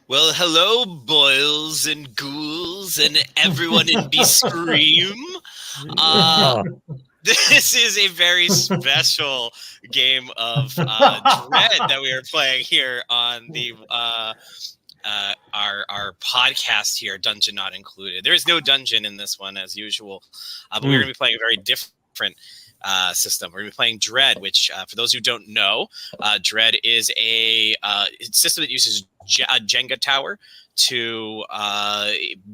Well, hello, boils and ghouls and everyone in Scream. This is a very special game of Dread that we are playing here on the our podcast here, Dungeon Not Included. There is no dungeon in this one as usual, but we're going to be playing a very different system. We're going to be playing Dread, which for those who don't know, Dread is a system that uses a Jenga tower to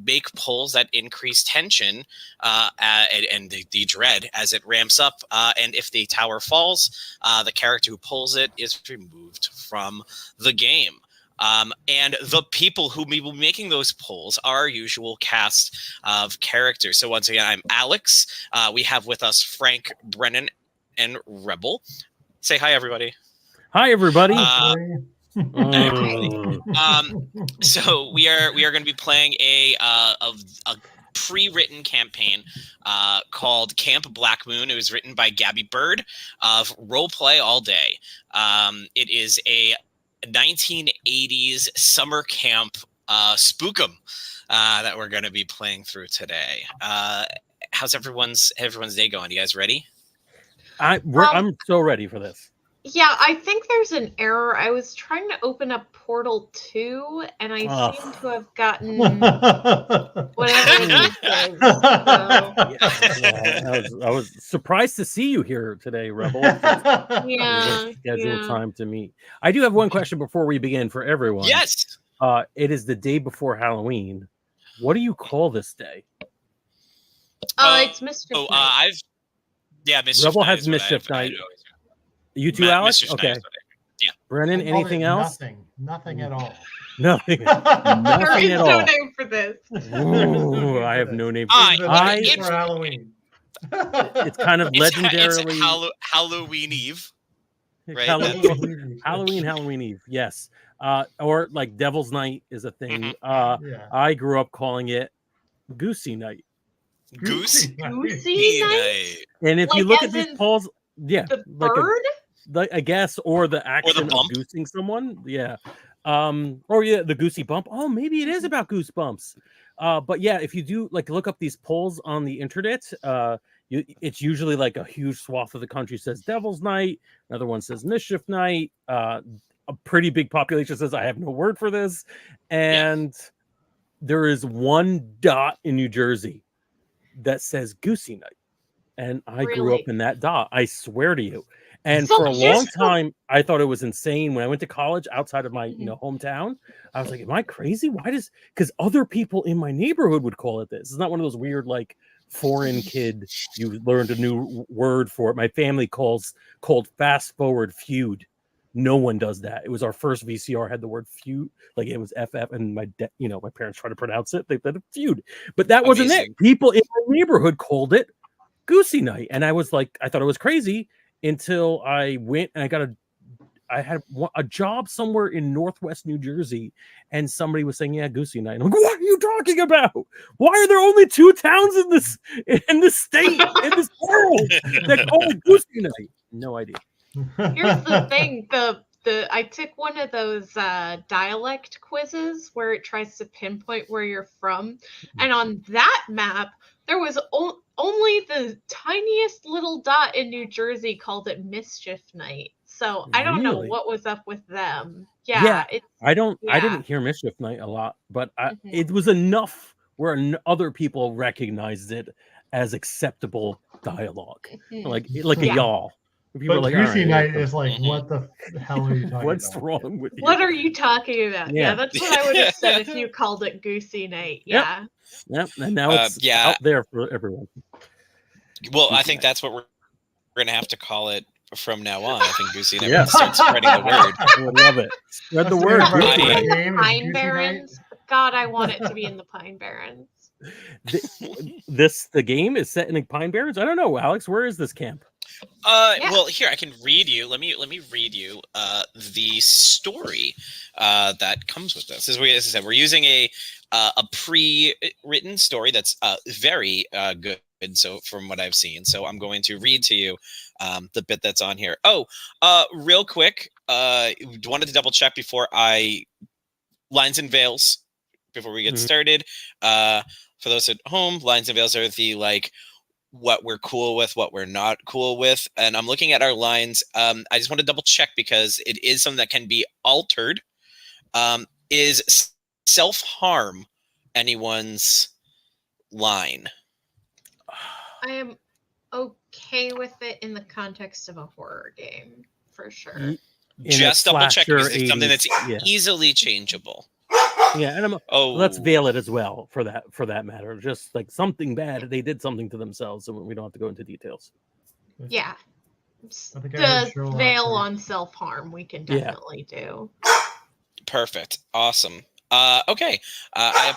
make pulls that increase tension and the dread as it ramps up. And if the tower falls, the character who pulls it is removed from the game. And the people who will be making those polls are our usual cast of characters. So once again, I'm Alex. We have with us Frank, Brennan, and Rebel. Say hi, everybody. Hi, everybody. So we are going to be playing a pre-written campaign called Camp Black Moon. It was written by Gabby Bird of Roleplay All Day. It is a 1980s summer camp spookum that we're going to be playing through today. How's everyone's day going? You guys ready? I'm so ready for this. Yeah, I think there's an error. I was trying to open up Portal 2, and I seem to have gotten whatever it is. I was surprised to see you here today, Rebel. Scheduled time to meet. I do have one question before we begin for everyone. Yes. It is the day before Halloween. What do you call this day? It's Mischief Night. Mischief Rebel Night has is what Mischief I Night. You too, Alex? Okay. Yeah. Brennan, anything else? Nothing at all. Nothing. There is no name for this. Ooh, I have no name for it. For Halloween. It's kind of legendarily it's Halloween Eve. Right? Halloween Eve. Yes. Or like Devil's Night is a thing. Mm-hmm. I grew up calling it Goosey Night. Goosey Night? And if you look at these polls, the bird? I guess, or the action of goosing someone. Yeah. The goosey bump. Oh, maybe it is about goosebumps. But yeah, if you do look up these polls on the internet, it's usually like a huge swath of the country says Devil's Night. Another one says Mischief Night. A pretty big population says I have no word for this. And there is one dot in New Jersey that says Goosey Night. And I grew up in that dot. I swear to you. And for a long time, I thought it was insane. When I went to college outside of my hometown, I was like, am I crazy? Because other people in my neighborhood would call it this. It's not one of those weird, foreign kid, you learned a new word for it. My family called fast forward feud. No one does that. It was our first VCR had the word feud. It was FF, and my parents tried to pronounce it. They said feud. But that wasn't it. People in my neighborhood called it Goosey Night. And I was like, I thought it was crazy until I went and I had a job somewhere in Northwest New Jersey, and somebody was saying, Goosey Night. I'm like, what are you talking about? Why are there only 2 towns in this state, in this world that call it Goosey Night? No idea. Here's the thing, I took one of those dialect quizzes where it tries to pinpoint where you're from, and on that map there was only the tiniest little dot in New Jersey called it Mischief Night. So I don't know what was up with them. I didn't hear Mischief Night a lot, but it was enough where other people recognized it as acceptable dialogue, like a y'all. But Goosey Night is like, what the hell are you talking What's about? wrong with you? What are you talking about? Yeah, that's what I would have said if you called it Goosey Night. Yeah. Yep. And now it's out there for everyone. Well, I think that's what we're going to have to call it from now on. I think Goosey Night start spreading the word. I would love it. Spread the word. Pine Barrens. God, I want it to be in the Pine Barrens. The game is set in the Pine Barrens? I don't know, Alex. Where is this camp? Well, here I can read you. Let me read you the story that comes with this. As I said, we're using a pre-written story that's very good. So from what I've seen, so I'm going to read to you the bit that's on here. Real quick, wanted to double check before I lines and veils before we get started. For those at home, lines and veils are the like what we're cool with, what we're not cool with. And I'm looking at our lines. I just want to double check because it is something that can be altered. Is self-harm anyone's line? I am okay with it in the context of a horror game, for sure. Just double check because it's something that's easily changeable. Yeah, and let's veil it as well for that matter. Just like something bad, they did something to themselves, so we don't have to go into details. Yeah, the veil on self-harm we can definitely do. Perfect, awesome. Okay, I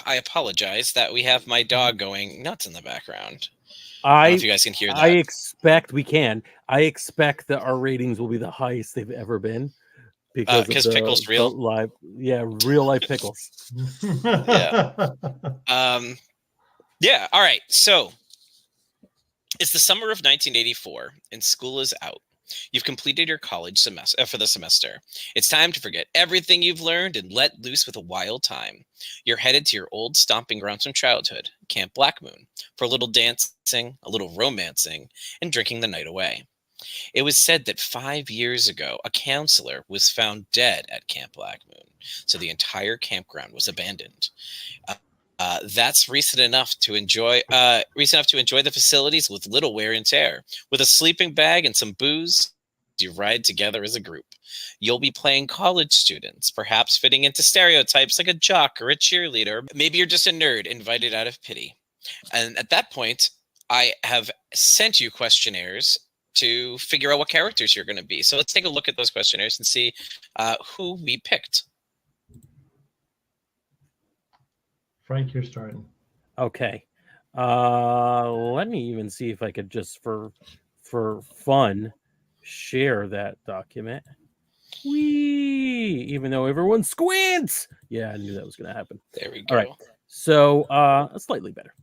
apologize that we have my dog going nuts in the background. I don't know if you guys can hear that. I expect that our ratings will be the highest they've ever been. Because Pickles real real life Pickles. Yeah. All right. So it's the summer of 1984 and school is out. You've completed your college semester for the semester. It's time to forget everything you've learned and let loose with a wild time. You're headed to your old stomping grounds from childhood, Camp Black Moon, for a little dancing, a little romancing, and drinking the night away. It was said that 5 years ago, a counselor was found dead at Camp Black Moon, so the entire campground was abandoned. That's recent enough to enjoy the facilities with little wear and tear. With a sleeping bag and some booze, you ride together as a group. You'll be playing college students, perhaps fitting into stereotypes like a jock or a cheerleader. Maybe you're just a nerd invited out of pity. And at that point, I have sent you questionnaires to figure out what characters you're going to be. So let's take a look at those questionnaires and see who we picked. Frank, you're starting. Okay. Let me even see if I could just for fun share that document. Whee! Even though everyone squints. Yeah, I knew that was going to happen. There we go. All right. So slightly better.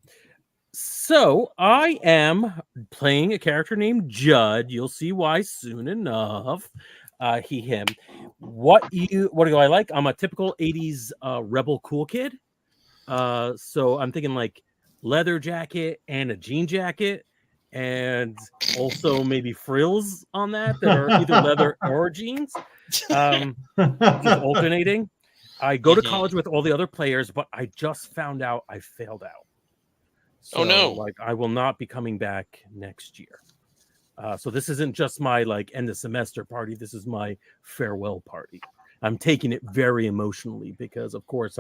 So I am playing a character named Judd. You'll see why soon enough. He, him. What do I like? I'm a typical 80s rebel cool kid. So I'm thinking like leather jacket and a jean jacket, and also maybe frills on that are either leather or jeans. Just alternating. I go to college with all the other players, but I just found out I failed out. So, oh no! Like I will not be coming back next year. So this isn't just my like end of semester party. This is my farewell party. I'm taking it very emotionally because, of course,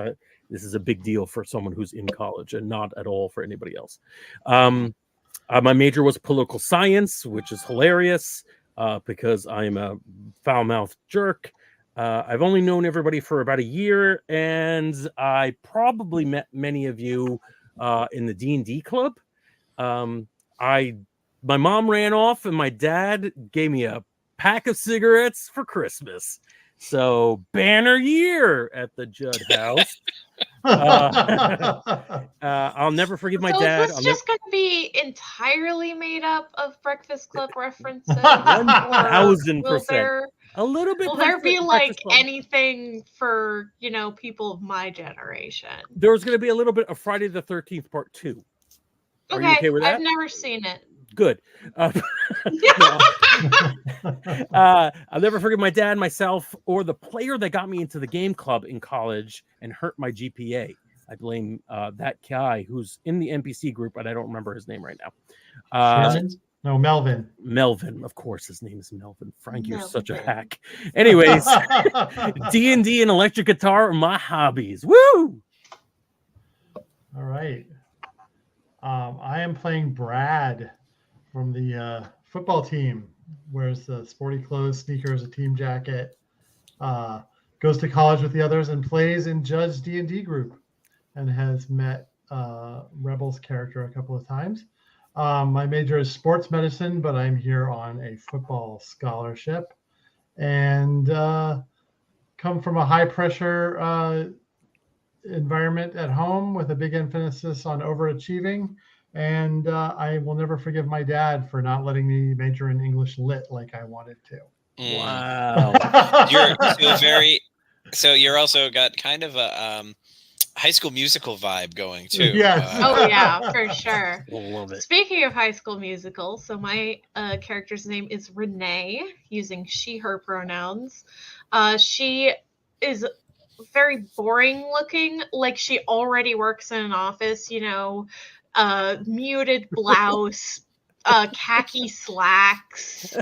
this is a big deal for someone who's in college and not at all for anybody else. My major was political science, which is hilarious because I'm a foul-mouthed jerk. I've only known everybody for about a year, and I probably met many of you in the D&D club. My mom ran off, and my dad gave me a pack of cigarettes for Christmas. So banner year at the Judd house. I'll never forgive my dad. Is this just going to be entirely made up of Breakfast Club references? 1,000%. A little bit. Will there be like anything for people of my generation? There's going to be a little bit of Friday the 13th Part 2. Are you okay with that? I've never seen it. Good. I'll never forget my dad, myself, or the player that got me into the game club in college and hurt my GPA. I blame that guy who's in the NPC group, but I don't remember his name right now. No, Melvin. Melvin, of course, his name is Melvin. Frank, you're such a hack. Anyways, D&D and electric guitar are my hobbies. Woo! All right. I am playing Brad from the football team. Wears the sporty clothes, sneakers, a team jacket. Goes to college with the others and plays in Judd's D&D group, and has met Rebel's character a couple of times. My major is sports medicine, but I'm here on a football scholarship, and come from a high pressure environment at home with a big emphasis on overachieving. And I will never forgive my dad for not letting me major in English Lit like I wanted to. Wow. You're so very, So you're also got kind of a High School Musical vibe going too. Yes. Oh yeah, for sure. Love it. Speaking of High School Musical, so my character's name is Renee, using she/her pronouns. She is very boring looking, like she already works in an office, muted blouse, khaki slacks,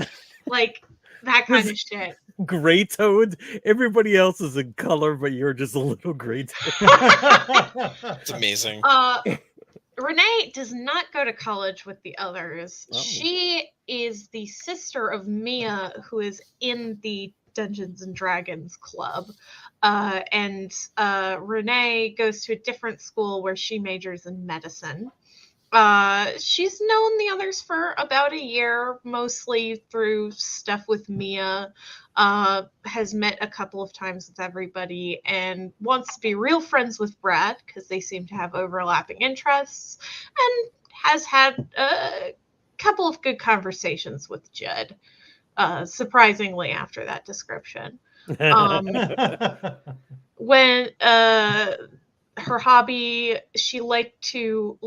like that kind of shit. Gray toned. Everybody else is in color, but you're just a little gray toned. It's amazing. Renee does not go to college with the others. Oh. She is the sister of Mia, who is in the Dungeons and Dragons club. And Renee goes to a different school where she majors in medicine. She's known the others for about a year, mostly through stuff with Mia. Has met a couple of times with everybody and wants to be real friends with Brad because they seem to have overlapping interests, and has had a couple of good conversations with Judd, surprisingly after that description. When her hobby, she liked to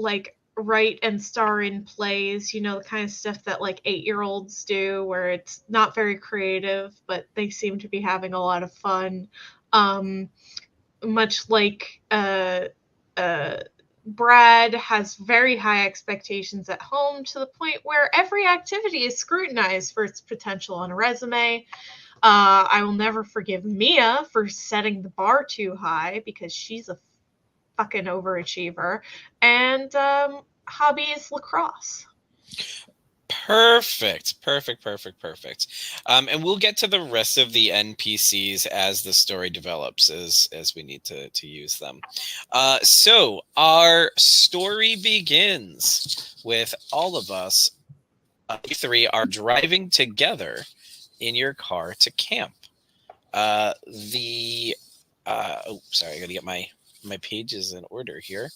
write and star in plays, the kind of stuff that 8-year-olds do, where it's not very creative, but they seem to be having a lot of fun. Much like Brad has very high expectations at home, to the point where every activity is scrutinized for its potential on a resume. I will never forgive Mia for setting the bar too high, because she's a fucking overachiever. And hobby is lacrosse. Perfect. And we'll get to the rest of the NPCs as the story develops, as we need to use them. So our story begins with all of us, you three are driving together in your car to camp. Sorry, I gotta get my pages in order here.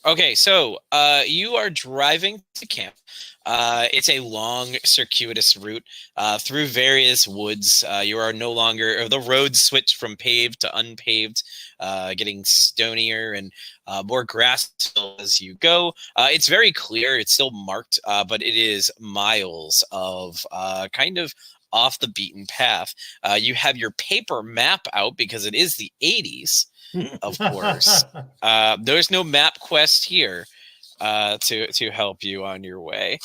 Okay, so you are driving to camp. It's a long, circuitous route through various woods. You are no longer, the roads switch from paved to unpaved, getting stonier and more grass as you go. It's very clear. It's still marked, but it is miles of kind of off the beaten path. You have your paper map out because it is the 80s. Of course. There's no map quest here to help you on your way.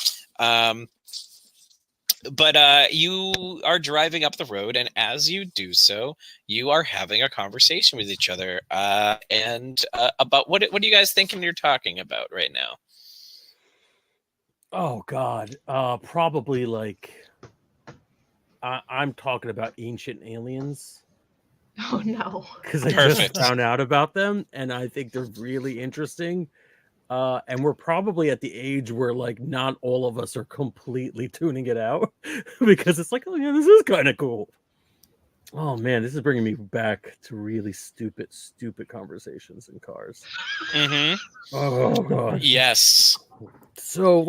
But you are driving up the road, and as you do so, you are having a conversation with each other. And about what are you guys thinking you're talking about right now? Oh God, probably I'm talking about ancient aliens. Oh no. Because I just found out about them, and I think they're really interesting. And we're probably at the age where not all of us are completely tuning it out, because it's oh yeah, this is kind of cool. Oh man, this is bringing me back to really stupid conversations in cars. Mm-hmm. Oh God. Yes. So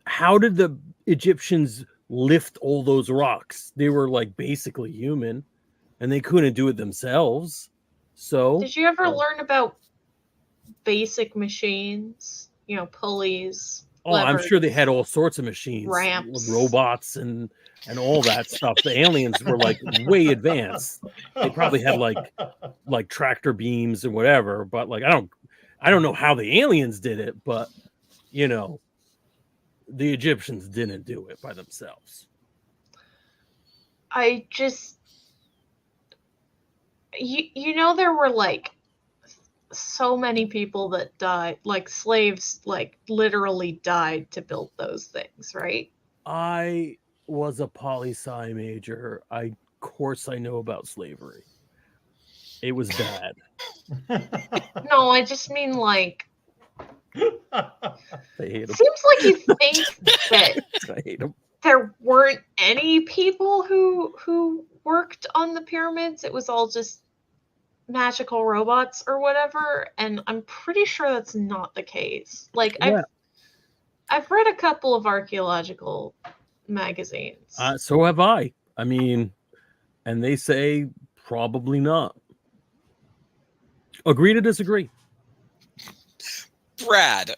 how did the Egyptians lift all those rocks? They were basically human. And they couldn't do it themselves. So did you ever learn about basic machines? Pulleys. Oh, levers, I'm sure they had all sorts of machines, ramps, robots, and all that stuff. The aliens were way advanced. They probably had like tractor beams and whatever. But I don't know how the aliens did it. But the Egyptians didn't do it by themselves. I just. There were so many people that died, slaves, literally died to build those things, right? I was a poli-sci major. Of course I know about slavery. It was bad. No, I just mean I hate them. Seems like you think that I hate them. There weren't any people who worked on the pyramids. It was all just magical robots or whatever, and I'm pretty sure that's not the case. I've read a couple of archaeological magazines. So have I. I mean, and they say probably not. Agree to disagree. Brad.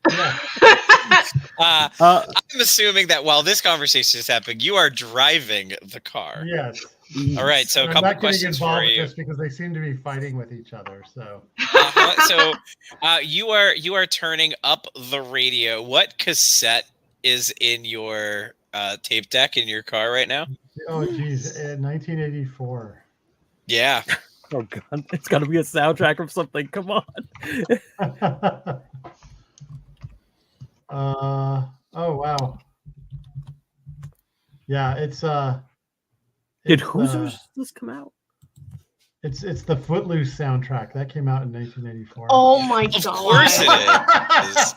Yeah. I'm assuming that while this conversation is happening, you are driving the car. Yes. All right, so a I'm couple not getting questions for involved you. just because they seem to be fighting with each other. So So you are turning up the radio. What cassette is in your tape deck in your car right now? oh geez, 1984. Yeah. Oh god, it's got to be a soundtrack of something. Come on. Oh wow. Yeah, it's Did it's, Hoosiers just come out? It's the Footloose soundtrack that came out in 1984. Oh my Of god! course it is. It's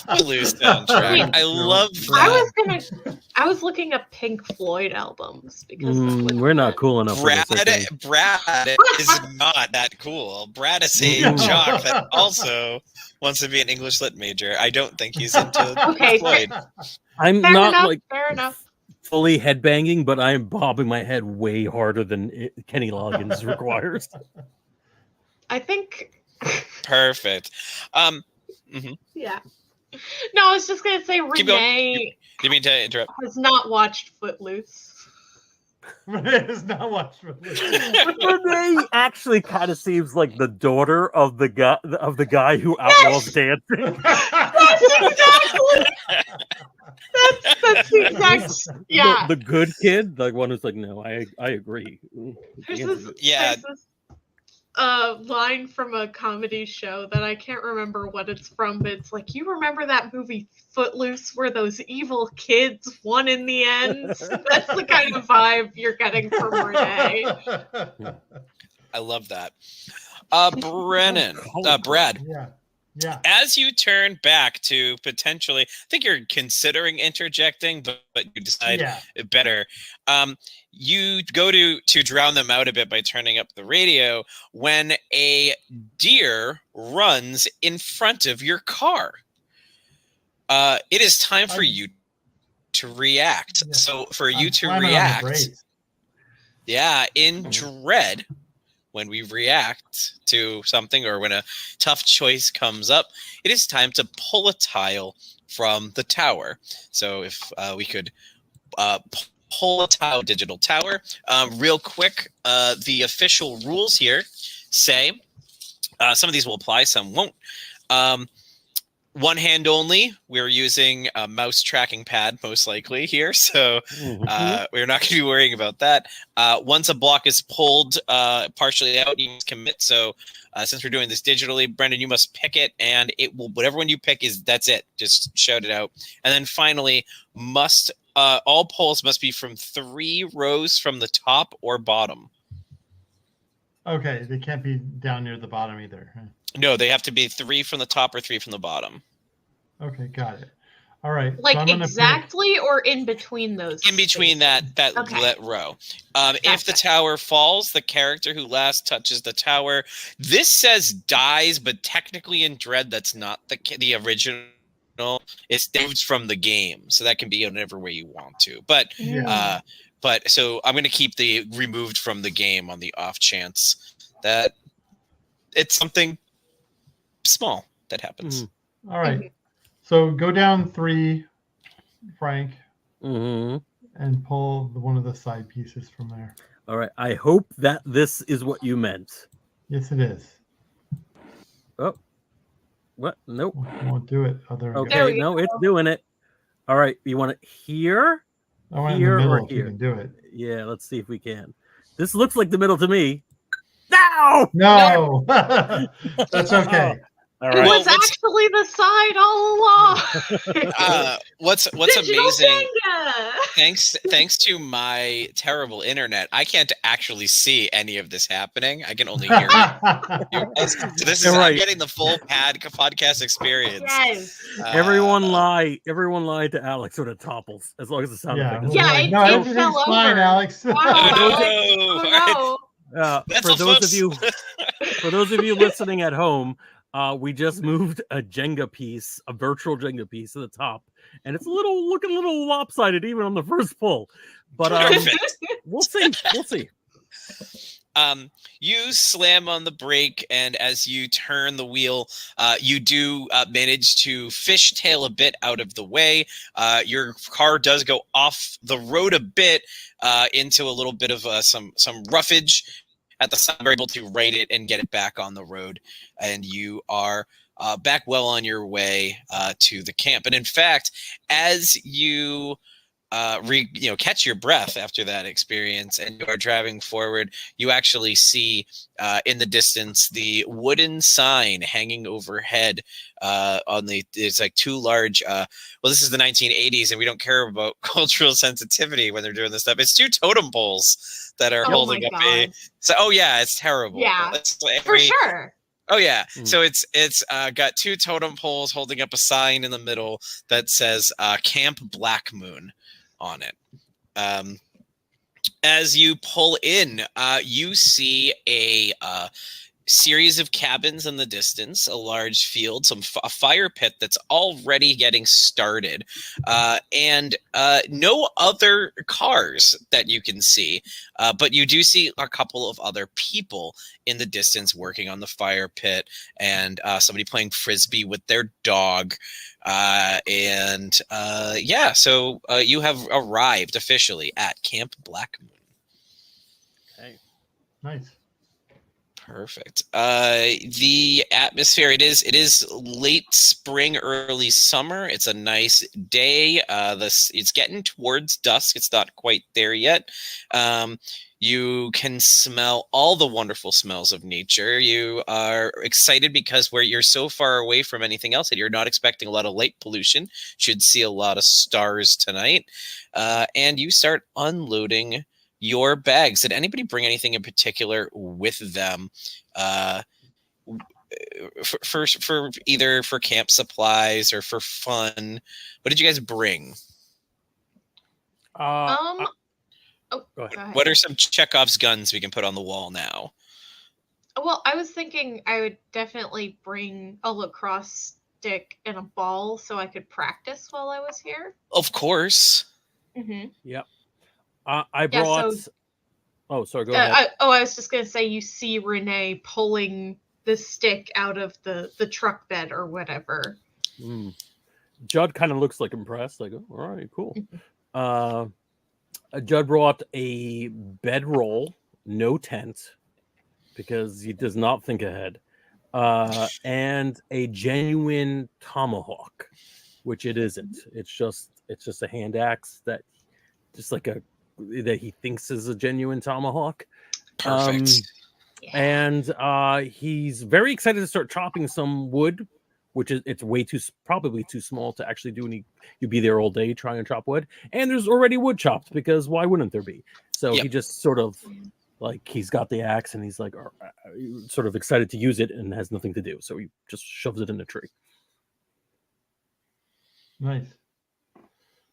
the Footloose soundtrack. I love that. I was looking up Pink Floyd albums because We're not cool enough for this. I think. Brad is not that cool. Brad is a No. jock that also wants to be an English lit major. I don't think he's into Okay, Floyd. I'm Fair not enough. like Fair enough. fully headbanging, but I am bobbing my head way harder than Kenny Loggins requires. I think. Perfect. Yeah. No, I was just gonna say Keep going. Renee Didn't mean to interrupt. has not watched Footloose. It is not watched Footloose. Renee actually kind of seems like the daughter of the guy who outlaws dancing. That's exactly. That's the exact. Yeah. The good kid, the one who's like, no, I agree. There's Yeah. this line from a comedy show that I can't remember what it's from, but it's like, you remember that movie Footloose where those evil kids won in the end? That's the kind of vibe you're getting from Renee. I love that. Brennan, Brad. Yeah. As you turn back to potentially, I think you're considering interjecting, but you decide better. You go to drown them out a bit by turning up the radio when a deer runs in front of your car. It is time for you to react. Yeah. So for you to slamming on the react, brakes. in dread, when we react to something or when a tough choice comes up, it is time to pull a tile from the tower. So if we could pull a tile, digital tower. Real quick, the official rules here say, some of these will apply, some won't. One hand only. We're using a mouse tracking pad, most likely here, so we're not going to be worrying about that. Once a block is pulled partially out, you must commit. So since we're doing this digitally, Brendan, you must pick it, and it will. Whatever one you pick that's it. Just shout it out. And then finally, all polls must be from 3 rows from the top or bottom. Okay, they can't be down near the bottom either. No, they have to be 3 from the top or 3 from the bottom. Okay, got it. All right. Like I'm gonna exactly or in between those? In between spaces? that row. If the tower falls, the character who last touches the tower. This says dies, but technically in Dread, that's not the original. It's moved from the game, so that can be in whatever way you want to. But but so I'm going to keep the removed from the game on the off chance that it's something small that happens. All right. So go down 3, Frank, and pull one of the side pieces from there. All right. I hope that this is what you meant. Yes, it is. Oh, what? Nope. Won't do it. Oh, there we go. Okay, no, it's doing it. All right. You want it here? I want here in the or middle if you here? can do it. Yeah, let's see if we can. This looks like the middle to me. No! No! That's okay. All It right. was actually the side all along. What's Digital amazing? Jenga! Thanks to my terrible internet, I can't actually see any of this happening. I can only hear it. So this is I'm getting the full podcast experience. Yes. Everyone lie to Alex when it topples, as long as the sound effect is Yeah, right. it no, fell everything's over. fine, Alex. Wow, Oh, Alex. no. For those of you listening at home, We just moved a Jenga piece, a virtual Jenga piece, to the top, and it's looking a little lopsided even on the first pull. But Perfect. we'll see. We'll see. You slam on the brake, and as you turn the wheel, you do manage to fishtail a bit out of the way. Your car does go off the road a bit into a little bit of some roughage at the side. You're able to right it and get it back on the road, and you are back well on your way to the camp. And in fact, as you catch your breath after that experience and you are driving forward, you actually see in the distance the wooden sign hanging overhead it's like two large this is the 1980s and we don't care about cultural sensitivity when they're doing this stuff. It's two totem poles that are holding up it's terrible. Yeah, it's for sure. Oh yeah, so it's got two totem poles holding up a sign in the middle that says Camp Black Moon on it. As you pull in, you see a series of cabins in the distance, a large field, a fire pit that's already getting started, and no other cars that you can see, but you do see a couple of other people in the distance working on the fire pit, and somebody playing frisbee with their dog. So you have arrived officially at Camp Black Moon. Okay. Nice. Perfect. The atmosphere, it is late spring, early summer. It's a nice day. It's getting towards dusk. It's not quite there yet. You can smell all the wonderful smells of nature. You are excited because you're so far away from anything else that you're not expecting a lot of light pollution. Should see a lot of stars tonight. And you start unloading your bags. Did anybody bring anything in particular with them for either for camp supplies or for fun? What did you guys bring? Go ahead. What are some Chekhov's guns we can put on the wall now? Well, I was thinking I would definitely bring a lacrosse stick and a ball so I could practice while I was here. Of course. Mm-hmm. Yep. I brought. Sorry. Go ahead. I was just gonna say, you see Renee pulling the stick out of the truck bed or whatever. Judd kind of looks like impressed. Like, oh, all right, cool. Judd brought a bedroll, no tent, because he does not think ahead, and a genuine tomahawk, which it isn't. It's just a hand axe that he thinks is a genuine tomahawk. Perfect. And he's very excited to start chopping some wood, which is probably too small to actually do any. You'd be there all day trying to chop wood, and there's already wood chopped because why wouldn't there be? So he just sort of he's got the axe and he's like sort of excited to use it and has nothing to do, so he just shoves it in the tree. Nice.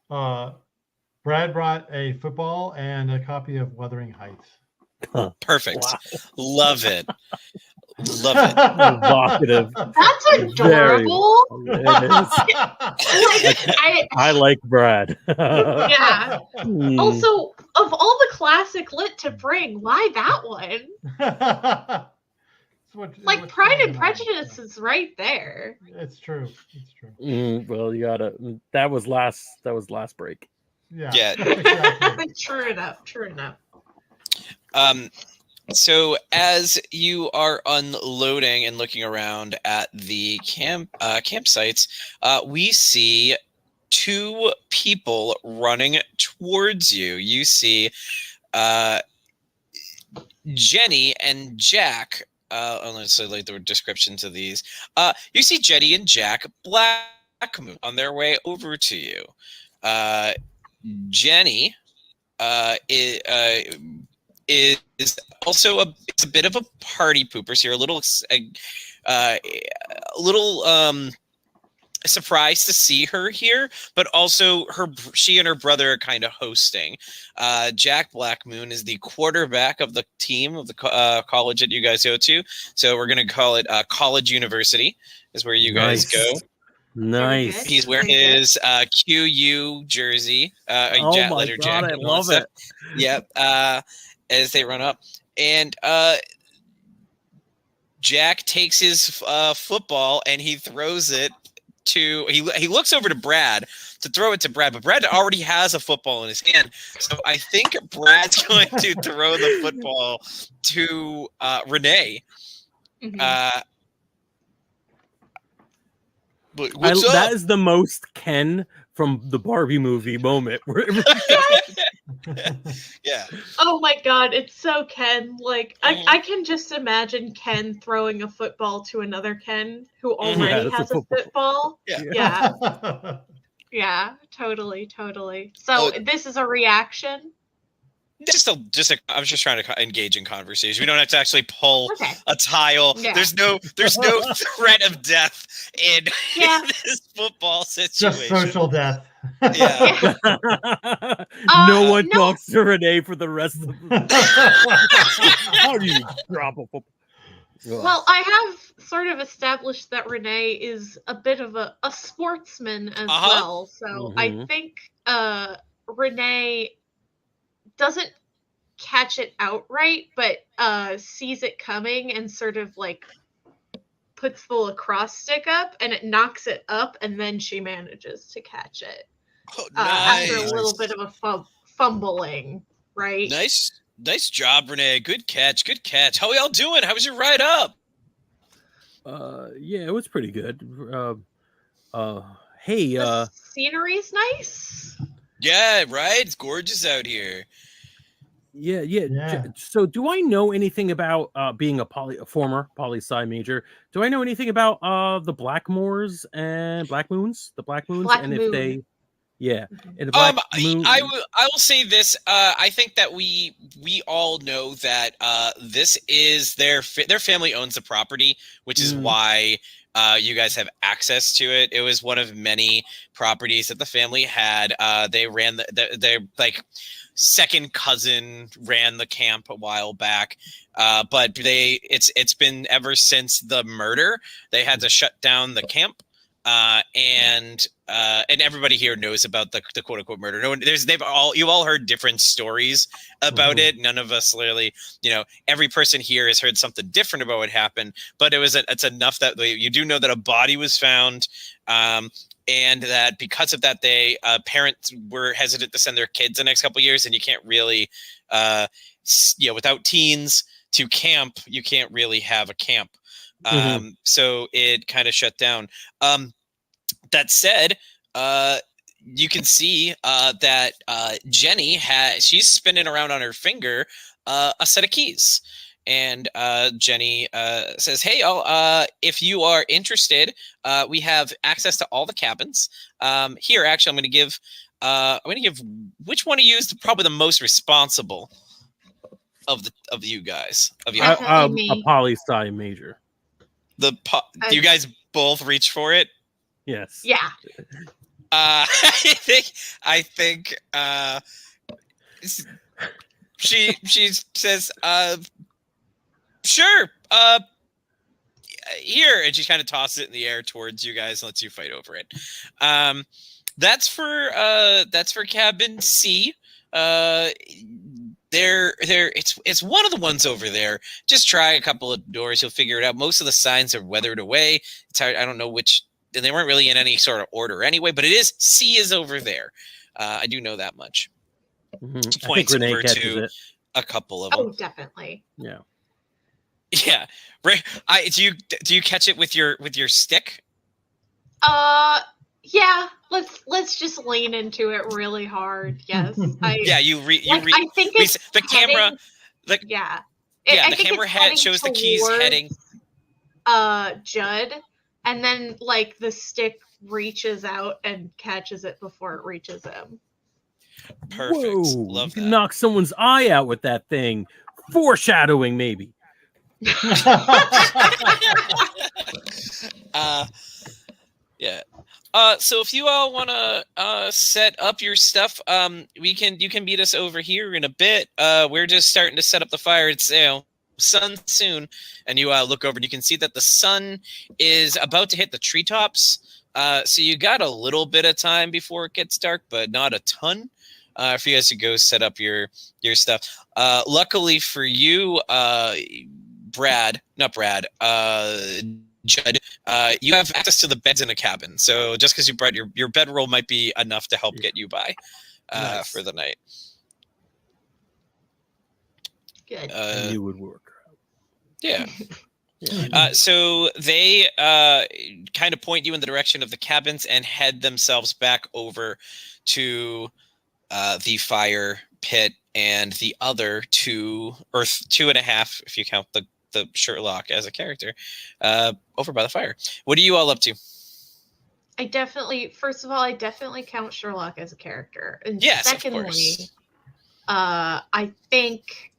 Brad brought a football and a copy of Wuthering Heights. Perfect. Wow. Love it. Love it. Evocative. That's adorable. It is. I like Brad. Yeah. Also, of all the classic lit to bring, why that one? Pride and Prejudice is right there. It's true. It's true. Well, you gotta. That was last break. Yeah. Exactly. True enough. So as you are unloading and looking around at the campsites, we see two people running towards you. You see Jenny and Jack. Let's like the descriptions of these. You see Jenny and Jack Blackmoon on their way over to you. Jenny is also a bit of a party pooper. So you're a little surprised to see her here, but also she and her brother are kind of hosting. Jack Blackmoon is the quarterback of the team of the college that you guys go to, so we're going to call it College University is where you guys go. Nice. He's wearing his QU jersey. Oh my God, I love it. Yep. As they run up, and Jack takes his football and he throws it to. He looks over to Brad to throw it to Brad, but Brad already has a football in his hand, so I think Brad's going to throw the football to Renee. Mm-hmm. What's up? That is the most Ken from the Barbie movie moment. Yeah. Oh my God, it's so Ken. Like I can just imagine Ken throwing a football to another Ken who already has a football. Yeah. Yeah, totally. So this is a reaction. I was just trying to engage in conversation. We don't have to actually pull a tile. Yeah. There's no threat of death in this football situation. Just social death. Yeah. No one talks to Renee for the rest of the How do you drop a football? Well, I have sort of established that Renee is a bit of a sportsman as well. So I think Renee doesn't catch it outright, but sees it coming and sort of like puts the lacrosse stick up and it knocks it up, and then she manages to catch it after a little bit of a fumbling, right? Nice job, Renee. Good catch. How are y'all doing? How was your ride up? Yeah, it was pretty good. Hey, the scenery's nice. Yeah, right. It's gorgeous out here. Yeah. So, do I know anything about being a former poli-sci major? Do I know anything about the Blackmoors and Blackmoons? And if they, and I will say this. I think that we all know that this is their family owns the property, which is why you guys have access to it. It was one of many properties that the family had. They ran their like second cousin ran the camp a while back, but it's been ever since the murder. They had to shut down the camp, and everybody here knows about the quote unquote murder. No one, you've all heard different stories about it. None of us literally, every person here has heard something different about what happened, but it's enough that you do know that a body was found. And that because of that, parents were hesitant to send their kids the next couple of years, and you can't really, without teens to camp, you can't really have a camp. So it kind of shut down. That said, you can see that Jenny she's spinning around on her finger a set of keys. And Jenny says, "Hey, if you are interested, we have access to all the cabins. Here, actually, I'm going to give which one of you is probably the most responsible of you guys. I'm a poli-sci major. You guys both reach for it. Yes. Yeah. I think she says, sure. Here, and she kind of tosses it in the air towards you guys and lets you fight over it. That's for cabin C. It's one of the ones over there. Just try a couple of doors, you'll figure it out. Most of the signs are weathered away. It's hard, I don't know which. They weren't really in any sort of order anyway, but C is over there. I do know that much. Points over to a couple of them. Oh, definitely. Yeah. Yeah. Right. Do you catch it with your stick? Yeah. Let's just lean into it really hard. Yes. I think it's the camera. The camera head shows the keys heading. Judd, and then like the stick reaches out and catches it before it reaches him. Perfect. Whoa, Love you that. can knock someone's eye out with that thing. Foreshadowing, maybe. Yeah. So if you all want to set up your stuff, you can meet us over here in a bit. We're just starting to set up the fire. It's sun soon, and you look over and you can see that the sun is about to hit the treetops. So you got a little bit of time before it gets dark, but not a ton. For you guys to go set up your stuff. Luckily for you, Judd, you have access to the beds in a cabin. So just because you brought your bedroll might be enough to help get you by Nice. for the night. Good. I knew it would work. Yeah. Yeah. So they kind of point you in the direction of the cabins and head themselves back over to the fire pit and the other 2 or 2.5, if you count the Sherlock as a character, over by the fire. What are you all up to? First of all, I definitely count Sherlock as a character. And Yes, secondly, of course. I think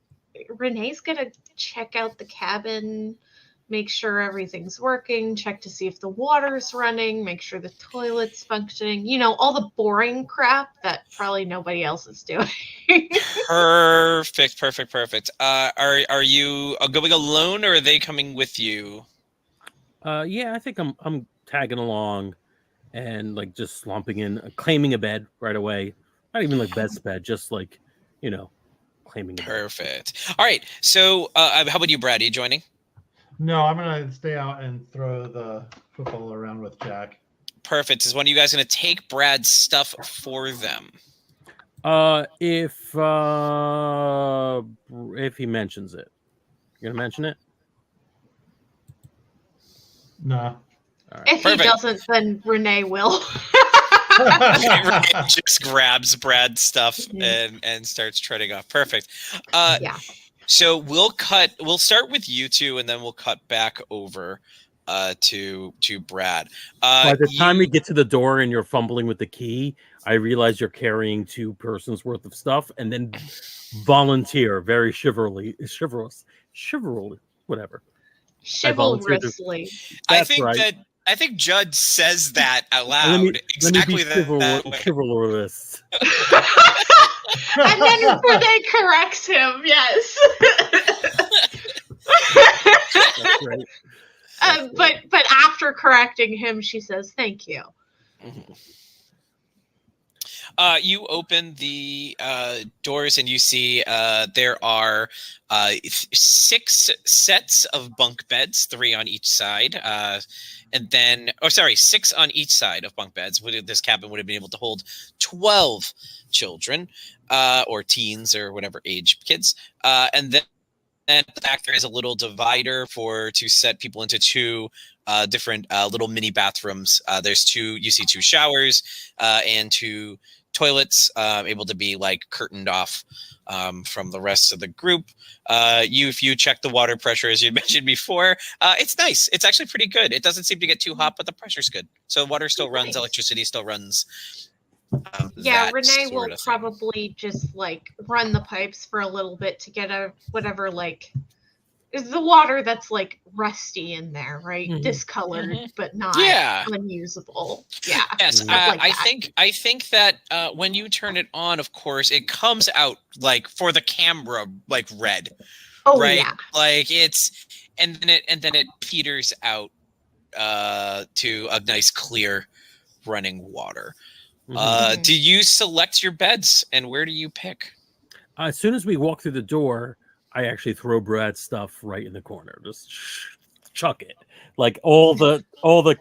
Renee's gonna check out the cabin, make sure everything's working, check to see if the water's running, make sure the toilet's functioning, all the boring crap that probably nobody else is doing. Perfect. Are you going alone, or are they coming with you? Yeah, I think I'm tagging along and like just slumping in, claiming a bed right away. Not even like bed, just like, claiming a bed. Perfect. All right. So how about you, Brad? Are you joining? No, I'm gonna stay out and throw the football around with Jack. Perfect. Is one of you guys going to take Brad's stuff for them? If he mentions it, you're gonna mention it. No. All right. If he doesn't, then Renee will. Renee just grabs Brad's stuff and starts treading off. Perfect. Yeah. So we'll start with you two, and then we'll cut back over to Brad. By the time we get to the door and you're fumbling with the key, I realize you're carrying 2 persons worth of stuff, and then volunteer very chivalrous, whatever. Chivalrously. I think Judd says that out loud. Let me be chivalrous. And then Renee corrects him. Yes. That's right. But after correcting him, she says, "Thank you." Mm-hmm. You open the doors and you see there are 6 sets of bunk beds, 3 on each side, and then 6 on each side of bunk beds. This cabin would have been able to hold 12 children or teens or whatever age kids, and then. And at the back, there is a little divider to set people into 2 different little mini bathrooms. There's 2 showers and 2 toilets, able to be like curtained off from the rest of the group. If you check the water pressure, as you mentioned before, it's nice. It's actually pretty good. It doesn't seem to get too hot, but the pressure's good. So water still runs, electricity still runs. Renee will probably just like run the pipes for a little bit to get whatever is the water that's like rusty in there, right? Mm-hmm. Discolored, but not unusable. Yeah. Yes. I think that when you turn it on, of course, it comes out like for the camera, like red. Oh, right? Yeah. Like and then it peters out to a nice clear running water. Mm-hmm. Do you select your beds, and where do you pick? As soon as we walk through the door, I actually throw Brad's stuff right in the corner. Just chuck it. Like all the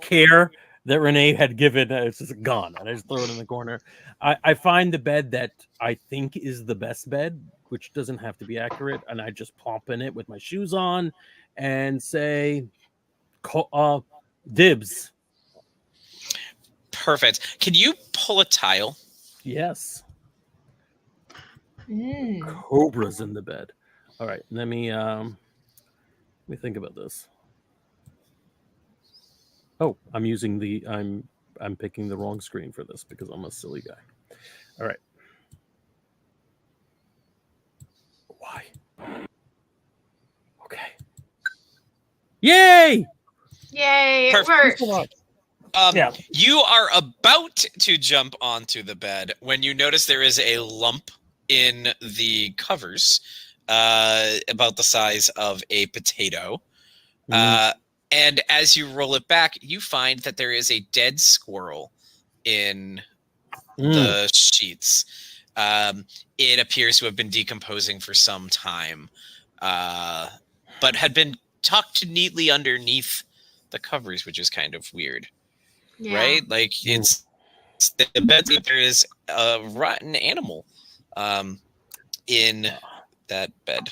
care that Renee had given, it's just gone. And I just throw it in the corner. I find the bed that I think is the best bed, which doesn't have to be accurate, and I just plop in it with my shoes on and say, dibs. Perfect. Can you pull a tile? Yes. Cobra's in the bed. All right, let me think about this. Oh, I'm picking the wrong screen for this because I'm a silly guy. All right. Why? Okay. Yay! It worked. Yeah. You are about to jump onto the bed when you notice there is a lump in the covers, about the size of a potato. And as you roll it back, you find that there is a dead squirrel in the sheets. It appears to have been decomposing for some time, but had been tucked neatly underneath the covers, which is kind of weird. Yeah. Right? Like it's the bed that there is a rotten animal in that bed.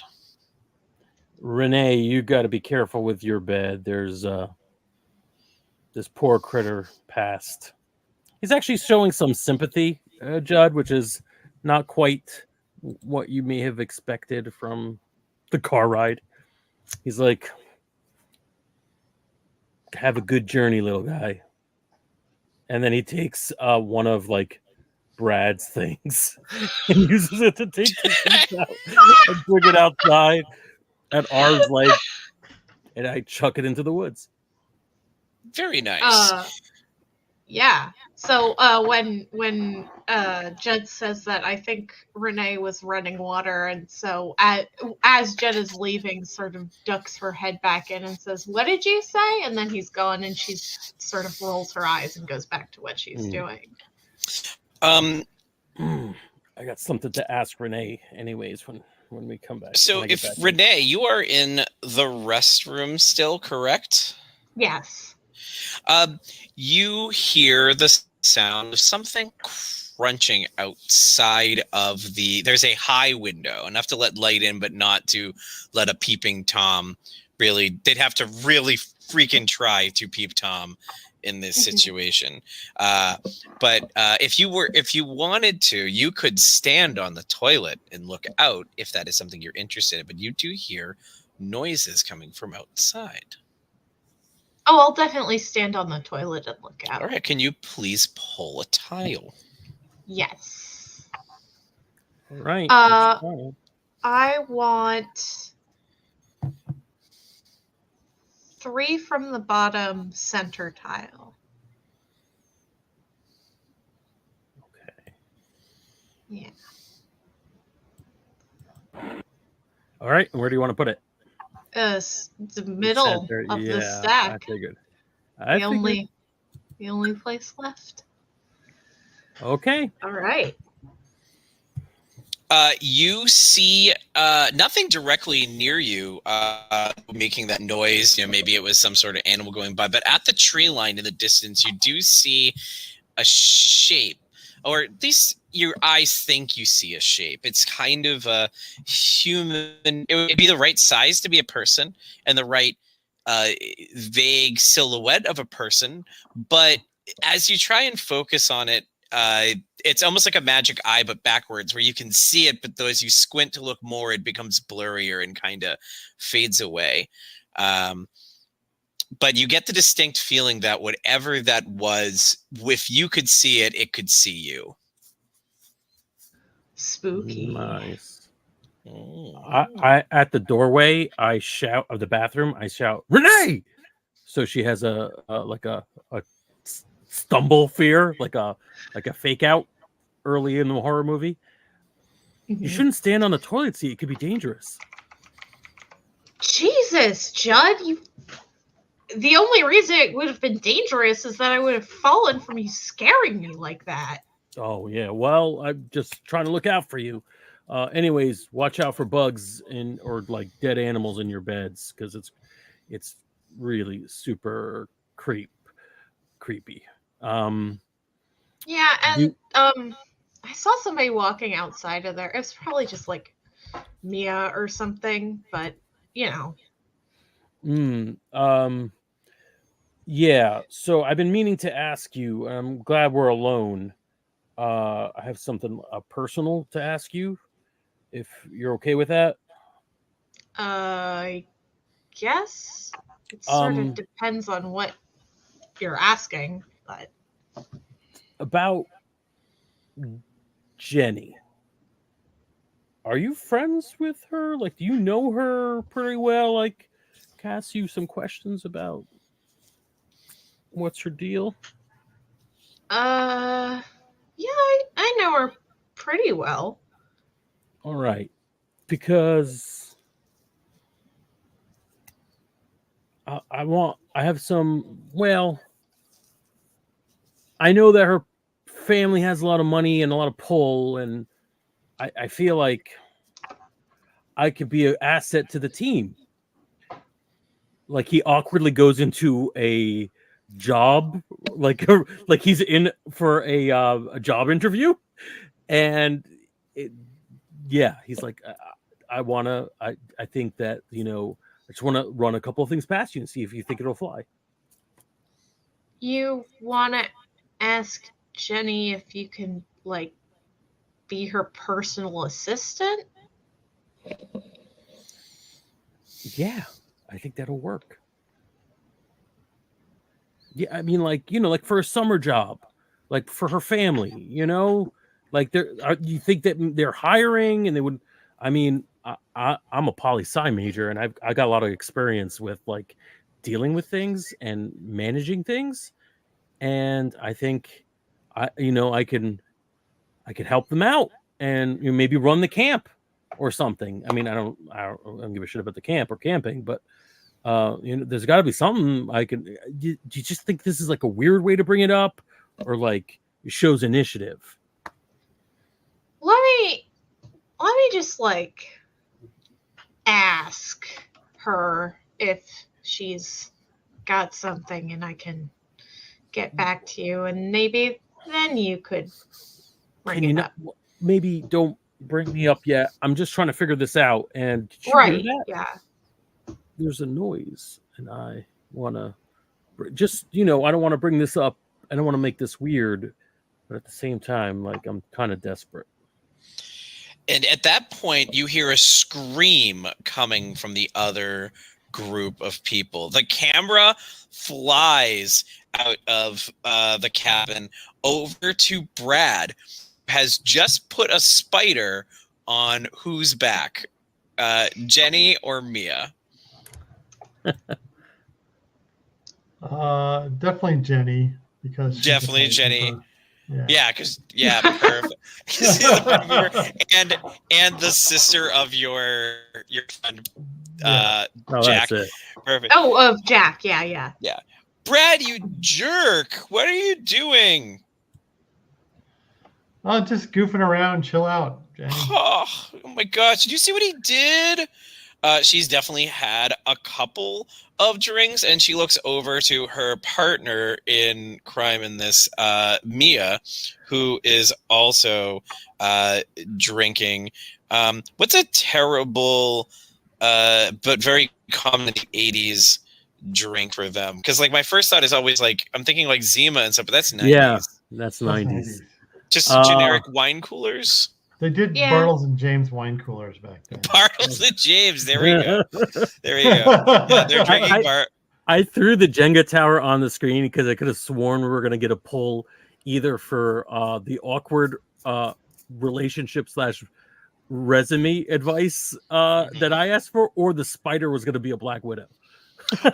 Renee, you got to be careful with your bed. There's this poor critter passed. He's actually showing some sympathy, Judd, which is not quite what you may have expected from the car ride. He's like, have a good journey, little guy. And then he takes one of like Brad's things and uses it to take the sheets out and bring it outside at arm's length, and I chuck it into the woods. Very nice. Yeah. So when Jed says that, I think Renee was running water, and so as Jed is leaving, sort of ducks her head back in and says, "What did you say?" And then he's gone, and she sort of rolls her eyes and goes back to what she's doing. I got something to ask Renee, anyways, when we come back. So if Renee, you are in the restroom still, correct? Yes. You hear the sound of something crunching outside of there's a high window, enough to let light in, but not to let a peeping Tom really, they'd have to really freaking try to peep Tom in this situation. But if you wanted to, you could stand on the toilet and look out if that is something you're interested in, but you do hear noises coming from outside. Oh, I'll definitely stand on the toilet and look out. All right, can you please pull a tile? Yes. All right. I want 3 from the bottom center tile. Okay. Yeah. All right. Where do you want to put it? The middle Center. of the I stack. figured. The only place left. Okay. All right. You see nothing directly near you making that noise. Maybe it was some sort of animal going by, but at the tree line in the distance, you do see a shape, or at least your eyes think you see a shape. It's kind of a human. It would be the right size to be a person and the right vague silhouette of a person. But as you try and focus on it, it's almost like a magic eye, but backwards, where you can see it, but though as you squint to look more, it becomes blurrier and kind of fades away. But you get the distinct feeling that whatever that was, if you could see it, it could see you. Spooky. Nice. I at the doorway, I shout of the bathroom. I shout, Renee! So she has a stumble fear, like a fake out early in the horror movie. You shouldn't stand on the toilet seat. It could be dangerous. Jesus, Judd, the only reason it would have been dangerous is that I would have fallen from you scaring me like that. Oh, yeah. Well, I'm just trying to look out for you. Anyways, watch out for bugs or like dead animals in your beds, because it's really super creepy. Yeah, and I saw somebody walking outside of there. It was probably just like Mia or something, but Yeah, so I've been meaning to ask you. I'm glad we're alone. I have something personal to ask you, if you're okay with that. I guess it sort of depends on what you're asking, but about Jenny. Are you friends with her? Like, do you know her pretty well? Like, can I ask you some questions about what's her deal? Yeah, I know her pretty well. All right, because I have some. Well, I know that her family has a lot of money and a lot of pull, and I feel like I could be an asset to the team. Like he awkwardly goes into a job, like he's in for a job interview, and yeah, he's like, I think that I just want to run a couple of things past you and see if you think it'll fly. You want to ask Jenny if you can, like, be her personal assistant? Yeah, I think that'll work. Yeah, I mean, like for a summer job, like for her family, like you think that they're hiring and they would, I mean, I'm a poli-sci major and I got a lot of experience with like dealing with things and managing things. And I think I could help them out and maybe run the camp or something. I mean, I don't give a shit about the camp or camping, but there's got to be something I can. Do you just think this is like a weird way to bring it up, or like it shows initiative? Let me just like ask her if she's got something, and I can get back to you, and maybe then you could bring it up. Maybe don't bring me up yet. I'm just trying to figure this out. And did you hear that? Yeah. There's a noise, and I want to just I don't want to bring this up. I don't want to make this weird, but at the same time, like I'm kind of desperate. And at that point, you hear a scream coming from the other group of people. The camera flies out of the cabin over to Brad, who has just put a spider on whose back? Jenny or Mia? Definitely Jenny, because she's Definitely Jenny. Yeah, because perfect. and the sister of your friend Jack. Perfect. Oh, of Jack. Yeah. Brad, you jerk! What are you doing? Oh, just goofing around. Chill out, Jenny. Oh my gosh! Did you see what he did? She's definitely had a couple of drinks, and she looks over to her partner in crime in this, Mia, who is also drinking. What's a terrible but very common in the 80s drink for them? Because like my first thought is always like I'm thinking like Zima and stuff, but that's 90s. Yeah, that's 90s. Just generic wine coolers. They did Bartles and James wine coolers back then. Bartles and James. There we go. There we go. Yeah, they're drinking I threw the Jenga tower on the screen because I could have sworn we were going to get a pull either for the awkward relationship / resume advice that I asked for, or the spider was going to be a Black Widow.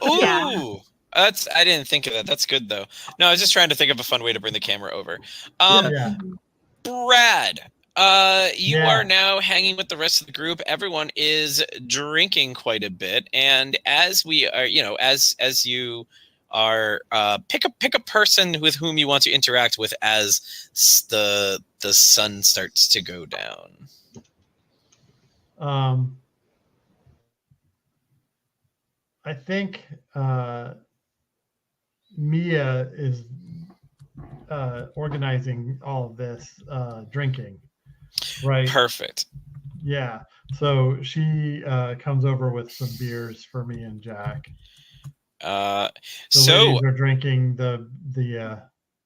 Ooh. I didn't think of that. That's good though. No, I was just trying to think of a fun way to bring the camera over. Brad, you are now hanging with the rest of the group. Everyone is drinking quite a bit, and as we are, as you are, pick a person with whom you want to interact with as the sun starts to go down. I think Mia is organizing all of this drinking, right? Perfect. Yeah. So she comes over with some beers for me and Jack. The ladies are drinking the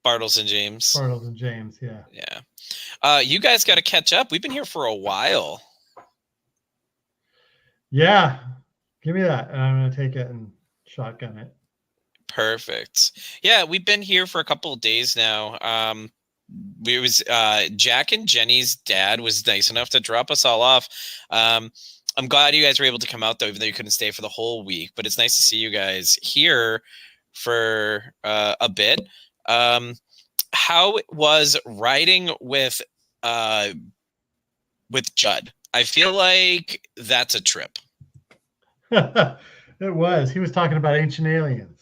Bartles and James. Bartles and James, yeah. Yeah. You guys got to catch up. We've been here for a while. Yeah. Give me that, and I'm going to take it and shotgun it. Perfect. Yeah, we've been here for a couple of days now. It was Jack and Jenny's dad was nice enough to drop us all off. I'm glad you guys were able to come out though, even though you couldn't stay for the whole week. But it's nice to see you guys here for a bit. how was riding with Judd? I feel like that's a trip. It was. He was talking about ancient aliens.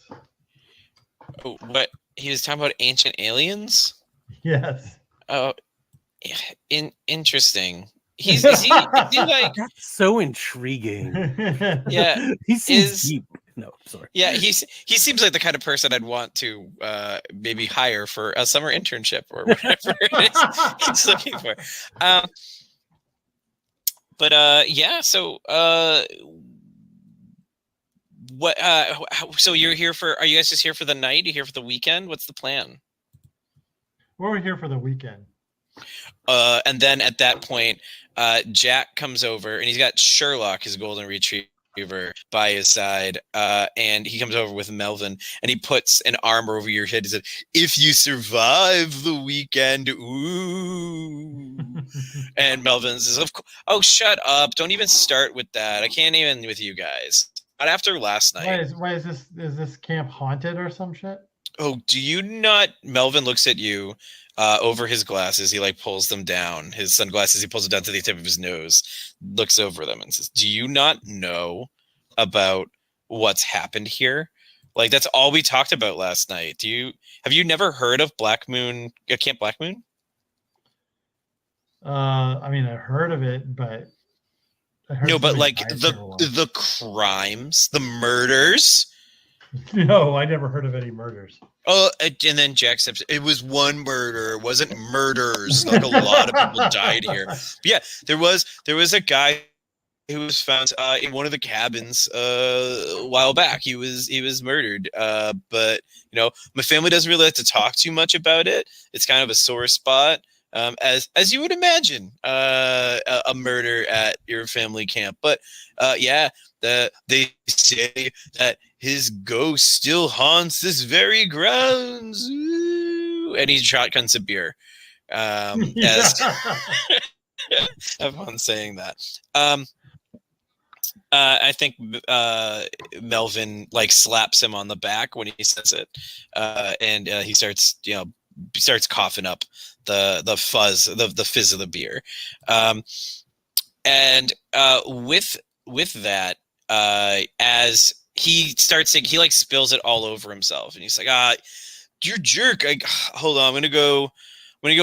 Oh, what he was talking about ancient aliens? Yes. Oh, interesting. Is he like That's so intriguing. yeah? He seems deep. No, sorry. Yeah, he seems like the kind of person I'd want to maybe hire for a summer internship or whatever it is he's looking for. But yeah, so what? So you're here for? Are you guys just here for the night? Are you here for the weekend? What's the plan? We're here for the weekend. And then at that point, Jack comes over and he's got Sherlock, his golden retriever, by his side. And he comes over with Melvin and he puts an arm over your head. He said, "If you survive the weekend, ooh." And Melvin says, "Oh, shut up. Don't even start with that. I can't even with you guys. Not after last night." Why is this camp haunted or some shit? Oh, do you not? Melvin looks at you over his glasses. He like pulls them down. His sunglasses, he pulls it down to the tip of his nose, looks over them and says, "Do you not know about what's happened here? Like that's all we talked about last night. Have you never heard of Black Moon, Camp Black Moon?" I mean, I heard of it, but No, but like the crimes, the murders. No, I never heard of any murders. Oh, and then Jack said it was one murder. It wasn't murders. Like a lot of people died here. But yeah, there was a guy who was found in one of the cabins a while back. He was murdered. But you know, my family doesn't really like to talk too much about it. It's kind of a sore spot. As you would imagine, a murder at your family camp. But yeah, they say that his ghost still haunts this very grounds. Ooh. And he shotguns a beer. As have fun saying that. I think Melvin like slaps him on the back when he says it, and he starts coughing up the fuzz, the fizz of the beer, and with that, as he starts saying, he like spills it all over himself, and he's like, "You're a jerk! Hold on, I'm gonna go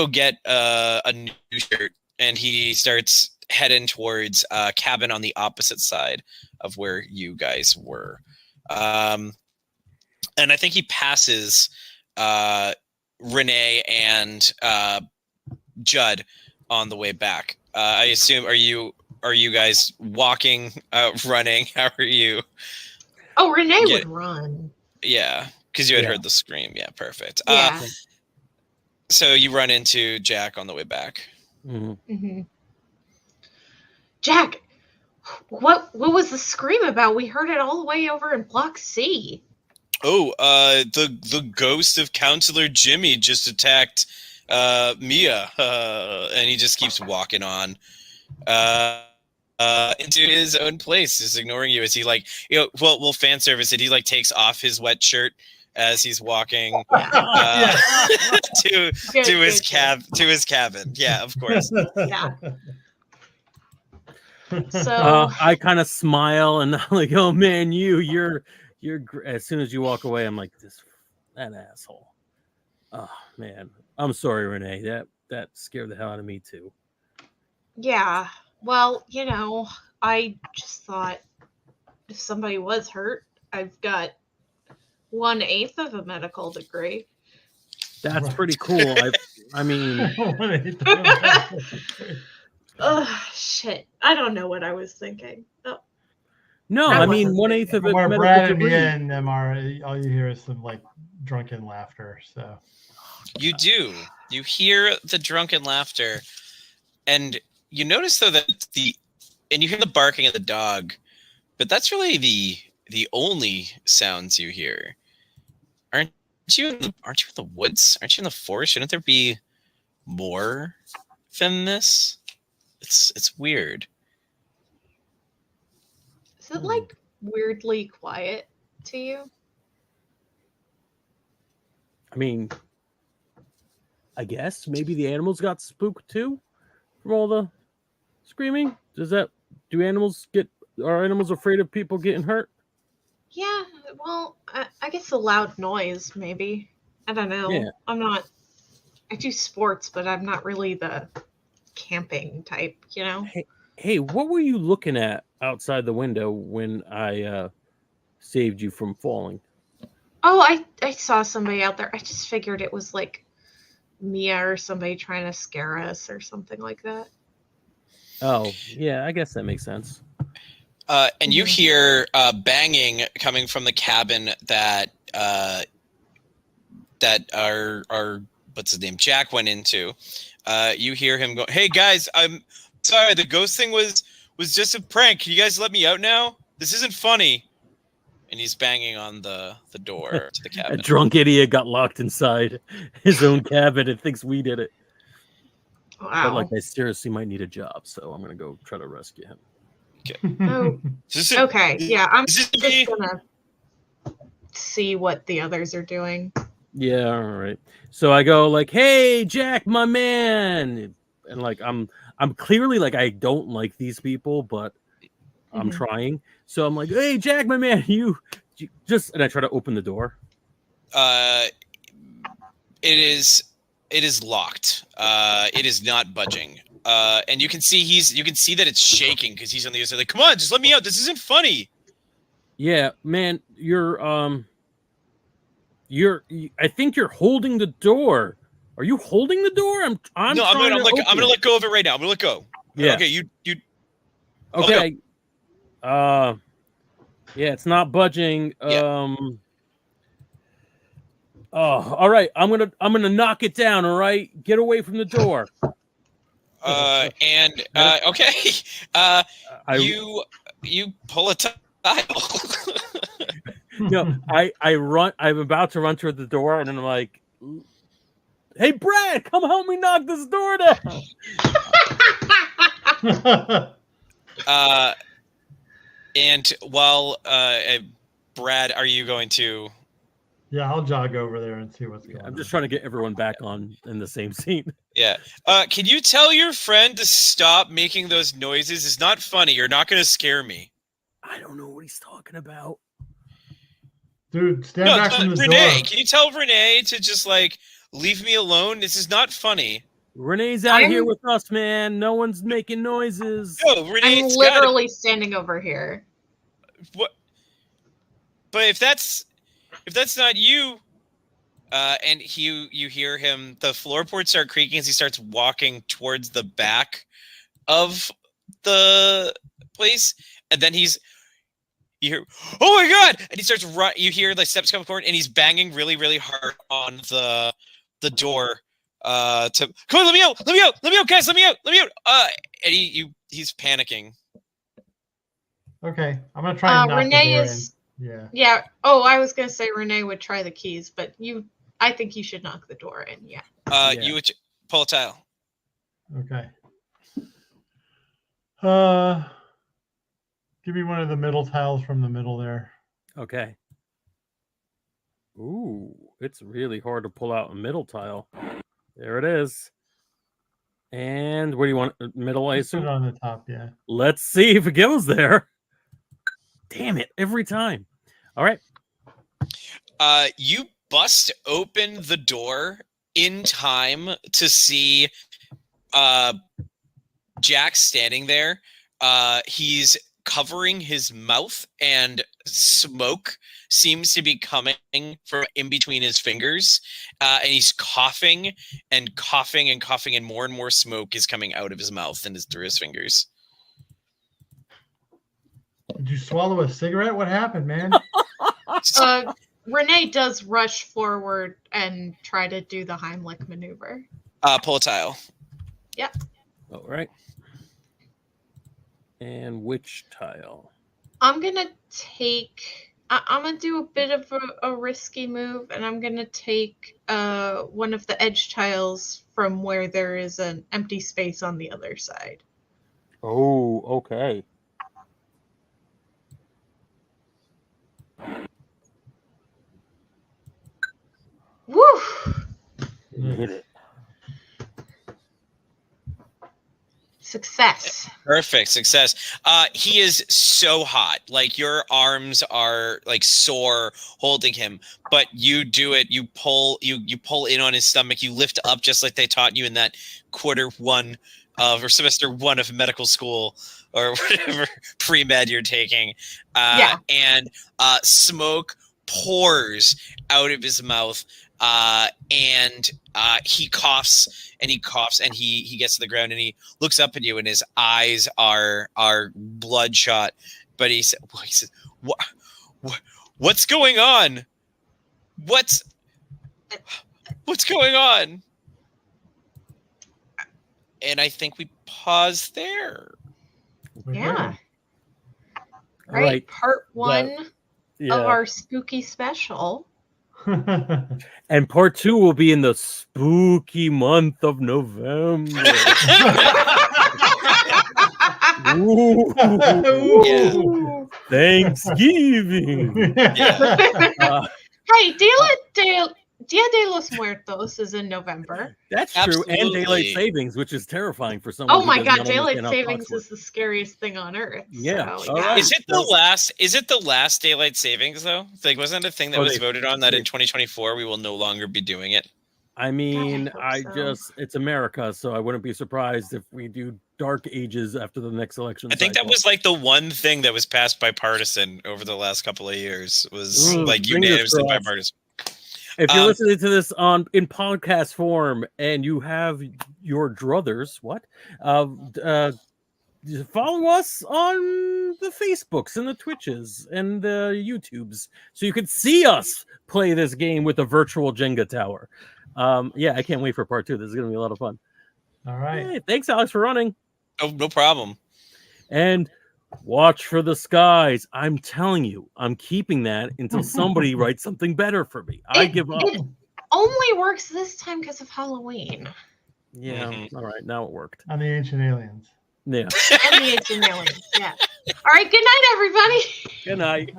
get a new shirt," and he starts heading towards a cabin on the opposite side of where you guys were, and I think he passes Renee and Judd on the way back. I assume are you guys walking, running? How are you? Oh, Renee would run. Yeah, because you had heard the scream. Yeah, perfect. Yeah. So you run into Jack on the way back. Mm-hmm. Mm-hmm. Jack, what was the scream about? We heard it all the way over in Block C. Oh, the ghost of Counselor Jimmy just attacked Mia, and he just keeps walking on into his own place, just ignoring you as he like, well, fan service it. He like takes off his wet shirt as he's walking to his cabin. Yeah, of course. Yeah. So I kind of smile and I'm like, "Oh man, you're as soon as you walk away, I'm like, that asshole. Oh man, I'm sorry, Renee. That scared the hell out of me too." yeah, well, I just thought if somebody was hurt, I've got 1/8 of a medical degree. That's pretty cool. I mean, oh shit! I don't know what I was thinking. Oh. No, I mean 1/8 of a where medical Brad and degree. Mia and them are, all you hear is some like drunken laughter. So you hear the drunken laughter, and you notice though that and you hear the barking of the dog, but that's really the only sounds you hear. Aren't you in the woods? Aren't you in the forest? Shouldn't there be more than this? It's weird. Is it like weirdly quiet to you? I mean, I guess maybe the animals got spooked too from all the screaming. Do animals are animals afraid of people getting hurt? Yeah, well, I guess the loud noise, maybe. I don't know. Yeah. I do sports, but I'm not really the camping type, you know? Hey, what were you looking at outside the window when I saved you from falling? Oh, I saw somebody out there. I just figured it was like Mia or somebody trying to scare us or something like that. Oh, yeah, I guess that makes sense. And you hear banging coming from the cabin that our what's his name, Jack, went into. You hear him go, "Hey guys, I'm sorry. The ghost thing was just a prank. Can you guys let me out now? This isn't funny." And he's banging on the door to the A cabin. drunk idiot got locked inside his own cabin and thinks we did it. Wow. But like, I seriously might need a job, so I'm gonna go try to rescue him. Oh, okay. Yeah, I'm just gonna see what the others are doing. Yeah, all right. So I go like, "Hey, Jack, my man," and like I'm clearly like I don't like these people, but I'm trying. So I'm like, "Hey, Jack, my man, you just," and I try to open the door. It is locked. It is not budging. And you can see that it's shaking because he's on the other side. Like, come on, just let me out. This isn't funny. Yeah, man, I think you're holding the door. Are you holding the door? I'm gonna let go of it right now. I'm gonna let go. Yeah. Okay, you. Okay. Yeah, it's not budging. Yeah. Oh, all right. I'm gonna knock it down. All right, get away from the door. Okay. You pull a tile. No, I run. I'm about to run toward the door, and then I'm like, "Hey, Brad, come help me knock this door down." And while Brad, are you going to? Yeah, I'll jog over there and see what's going on. I'm just trying to get everyone back on in the same scene. Yeah. Can you tell your friend to stop making those noises? It's not funny. You're not going to scare me. I don't know what he's talking about. Dude, stand back from the Renee, door. can you tell Renee to just like leave me alone? This is not funny. Renee's out here with us, man. No one's making noises. No, Renee's I'm literally standing over here. What? But if that's not you, and you hear him, the floorboards start creaking as he starts walking towards the back of the place, and then you hear, "Oh my god!" And he starts run. You hear the steps coming forward, and he's banging really, really hard on the door. To come on, let me out, guys, let me out. And he's panicking. Okay, I'm gonna try and knock Renee the door is. in. Yeah. Oh, I was gonna say Renee would try the keys, but I think you should knock the door in. Yeah. You would pull a tile. Okay. Give me one of the middle tiles from the middle there. Okay. Ooh, it's really hard to pull out a middle tile. There it is. And where do you want it? Middle, I assume? Put it on the top, yeah. Let's see if it goes there. Damn it, every time. All right. You bust open the door in time to see Jack standing there. He's covering his mouth, and smoke seems to be coming from in between his fingers. And he's coughing and coughing and coughing, and more smoke is coming out of his mouth and through his fingers. Did you swallow a cigarette? What happened, man? Renee does rush forward and try to do the Heimlich maneuver. Pull a tile. Yep. All right. And which tile? I'm gonna do a bit of a risky move, and I'm gonna take one of the edge tiles from where there is an empty space on the other side. Oh, okay. Woo! You hit it. Success. Perfect success. He is so hot. Like your arms are like sore holding him, but you do it. You pull in on his stomach. You lift up just like they taught you in that quarter one or semester one of medical school or whatever pre-med you're taking. And smoke pours out of his mouth. And he coughs and he gets to the ground and he looks up at you and his eyes are bloodshot. But he says, what's going on? What's going on? And I think we pause there. Yeah. Right. Part one of our spooky special. And part 2 will be in the spooky month of November. Ooh. Yeah. Thanksgiving. Yeah. Hey, Dia de los Muertos is in November. That's Absolutely. true. And daylight savings, which is terrifying for someone. Oh my who god, doesn't daylight understand how savings clocks is the scariest thing on earth. Yeah. So, All right. Is it the last daylight savings though? Like, wasn't it a thing that was voted on that in 2024 we will no longer be doing it? I mean, God, I hope so. it's America, so I wouldn't be surprised if we do dark ages after the next election. I think that was like the one thing that was passed bipartisan over the last couple of years was like unanimously bipartisan. If you're listening to this in podcast form and you have your druthers, follow us on the Facebooks and the Twitches and the YouTubes so you can see us play this game with a virtual Jenga tower. I can't wait for part 2. This is going to be a lot of fun. All right. Hey, thanks, Alex, for running. Oh, no problem. And watch for the skies. I'm telling you, I'm keeping that until somebody writes something better for me. I give up. It only works this time because of Halloween. Yeah. Mhm. All right. Now it worked. On the Ancient Aliens. Yeah. And the Ancient Aliens. Yeah. All right. Good night, everybody. Good night.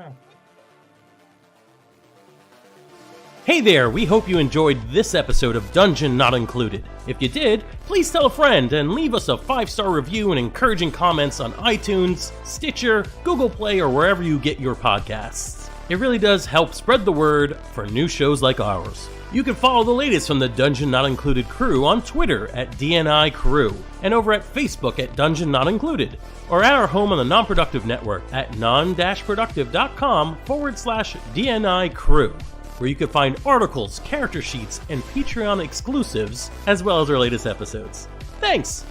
Hey there, we hope you enjoyed this episode of Dungeon Not Included. If you did, please tell a friend and leave us a 5-star review and encouraging comments on iTunes, Stitcher, Google Play, or wherever you get your podcasts. It really does help spread the word for new shows like ours. You can follow the latest from the Dungeon Not Included crew on Twitter at DNI Crew and over at Facebook at Dungeon Not Included, or at our home on the Non-Productive Network at non-productive.com/DNI Crew, where you can find articles, character sheets, and Patreon exclusives, as well as our latest episodes. Thanks!